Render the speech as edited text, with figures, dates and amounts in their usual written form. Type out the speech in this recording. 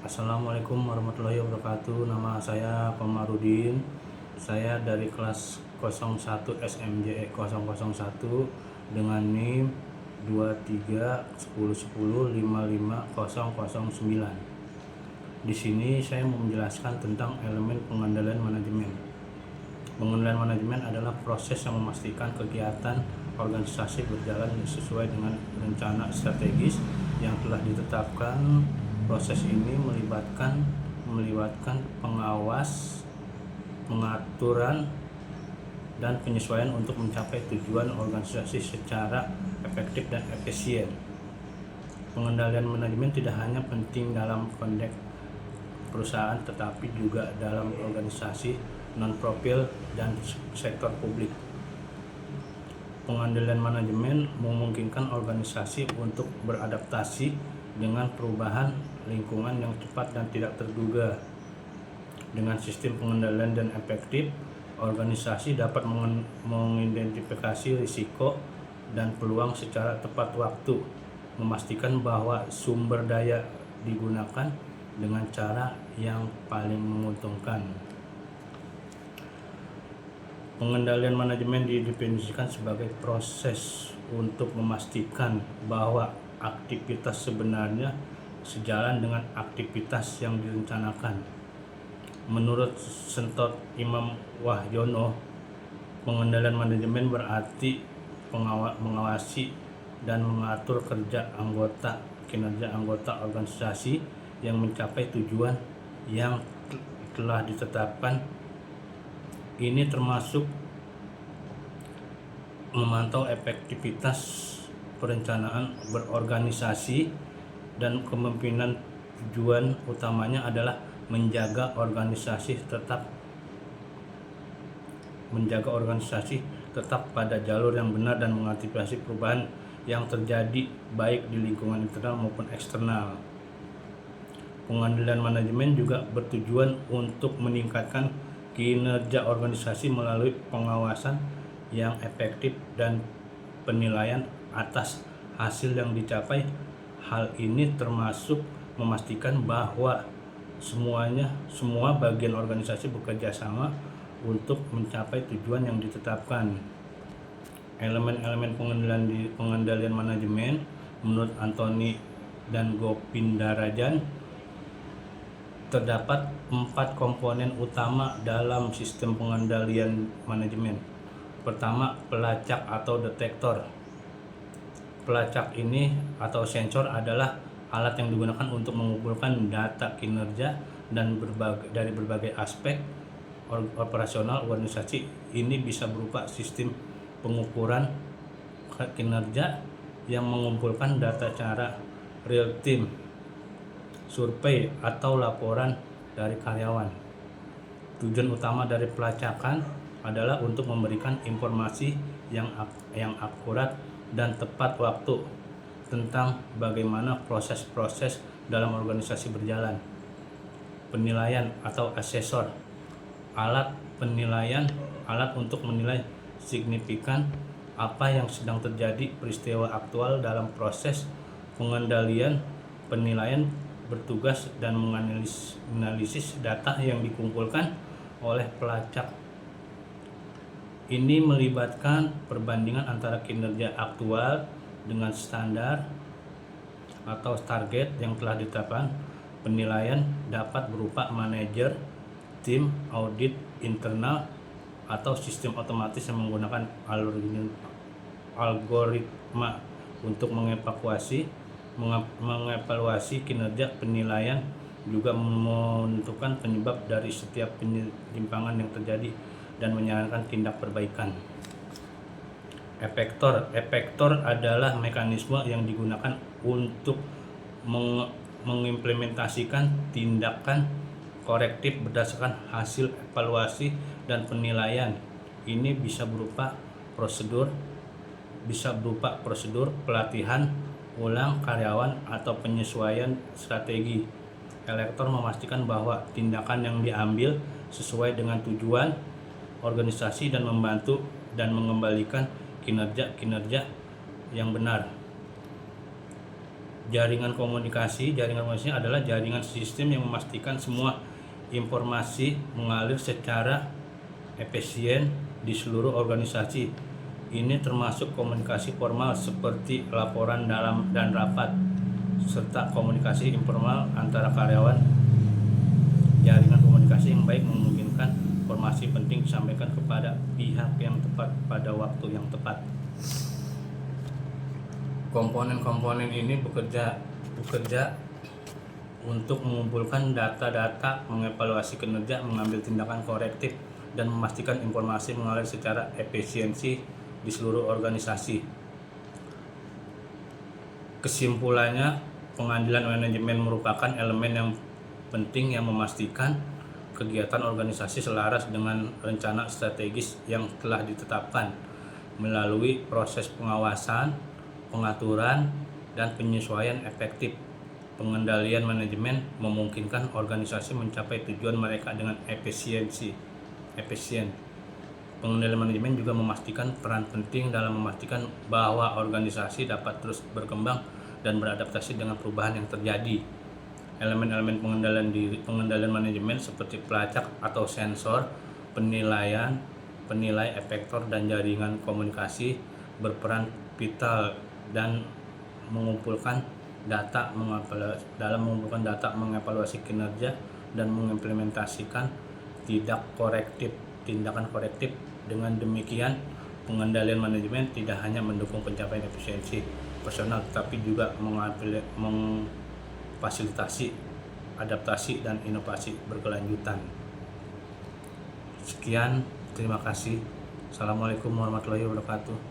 Assalamualaikum warahmatullahi wabarakatuh. Nama saya Komarudin. Saya dari kelas 01 SMJE 001 dengan NIM 2310105509. Di sini saya mau menjelaskan tentang elemen pengendalian manajemen. Pengendalian manajemen adalah proses yang memastikan kegiatan organisasi berjalan sesuai dengan rencana strategis yang telah ditetapkan. Proses ini melibatkan pengawas, pengaturan, dan penyesuaian untuk mencapai tujuan organisasi secara efektif dan efisien. Pengendalian manajemen tidak hanya penting dalam konteks perusahaan tetapi juga dalam organisasi non-profit dan sektor publik. Pengendalian manajemen memungkinkan organisasi untuk beradaptasi dengan perubahan lingkungan yang cepat dan tidak terduga. Dengan sistem pengendalian dan efektif, organisasi dapat mengidentifikasi risiko dan peluang secara tepat waktu, memastikan bahwa sumber daya digunakan dengan cara yang paling menguntungkan. Pengendalian manajemen didefinisikan sebagai proses untuk memastikan bahwa aktivitas sebenarnya sejalan dengan aktivitas yang direncanakan. Menurut Sentot Imam Wahyono, pengendalian manajemen berarti mengawasi dan mengatur kinerja anggota organisasi yang mencapai tujuan yang telah ditetapkan. Ini termasuk memantau efektivitas perencanaan berorganisasi dan kepemimpinan. Tujuan utamanya adalah menjaga organisasi tetap pada jalur yang benar dan mengantisipasi perubahan yang terjadi baik di lingkungan internal maupun eksternal. Pengendalian manajemen juga bertujuan untuk meningkatkan kinerja organisasi melalui pengawasan yang efektif dan penilaian atas hasil yang dicapai. Hal ini termasuk memastikan bahwa semua bagian organisasi bekerja sama untuk mencapai tujuan yang ditetapkan. Elemen-elemen pengendalian manajemen menurut Anthony dan Gopindarajan, terdapat 4 komponen utama dalam sistem pengendalian manajemen. Pertama, pelacak atau detektor. Pelacak ini atau sensor adalah alat yang digunakan untuk mengumpulkan data kinerja dan dari berbagai aspek operasional organisasi. Ini bisa berupa sistem pengukuran kinerja yang mengumpulkan data secara real time, survei, atau laporan dari karyawan. Tujuan utama dari pelacakan adalah untuk memberikan informasi yang akurat dan tepat waktu tentang bagaimana proses-proses dalam organisasi berjalan. Penilaian atau asesor. Alat untuk menilai signifikan apa yang sedang terjadi, peristiwa aktual dalam proses pengendalian. Penilaian bertugas dan menganalisis data yang dikumpulkan oleh pelacak. Ini melibatkan perbandingan antara kinerja aktual dengan standar atau target yang telah ditetapkan. Penilaian dapat berupa manajer, tim, audit internal, atau sistem otomatis yang menggunakan algoritma untuk mengevaluasi kinerja. Penilaian juga menentukan penyebab dari setiap penyimpangan yang terjadi dan menyarankan tindak perbaikan. Efektor adalah mekanisme yang digunakan untuk mengimplementasikan tindakan korektif berdasarkan hasil evaluasi dan penilaian. Ini bisa berupa prosedur pelatihan ulang karyawan atau penyesuaian strategi. Elektor memastikan bahwa tindakan yang diambil sesuai dengan tujuan organisasi dan membantu dan mengembalikan kinerja yang benar. Jaringan komunikasi adalah jaringan sistem yang memastikan semua informasi mengalir secara efisien di seluruh organisasi. Ini termasuk komunikasi formal seperti laporan dalam dan rapat, serta komunikasi informal antara karyawan. Jaringan komunikasi yang baik memungkinkan informasi penting disampaikan kepada pihak yang tepat pada waktu yang tepat. Komponen-komponen ini bekerja untuk mengumpulkan data-data, mengevaluasi kinerja, mengambil tindakan korektif, dan memastikan informasi mengalir secara efisiensi di seluruh organisasi. Kesimpulannya, pengadilan manajemen merupakan elemen yang penting yang memastikan kegiatan organisasi selaras dengan rencana strategis yang telah ditetapkan melalui proses pengawasan, pengaturan, dan penyesuaian efektif. Pengendalian manajemen memungkinkan organisasi mencapai tujuan mereka dengan efisien. Pengendalian manajemen juga memastikan peran penting dalam memastikan bahwa organisasi dapat terus berkembang dan beradaptasi dengan perubahan yang terjadi. Elemen-elemen pengendalian manajemen seperti pelacak atau sensor, penilai efektor, dan jaringan komunikasi berperan vital dan mengumpulkan data, mengevaluasi kinerja, dan mengimplementasikan tindakan korektif. Dengan demikian, pengendalian manajemen tidak hanya mendukung pencapaian efisiensi personal, tetapi juga memfasilitasi adaptasi dan inovasi berkelanjutan. Sekian, terima kasih. Assalamualaikum warahmatullahi wabarakatuh.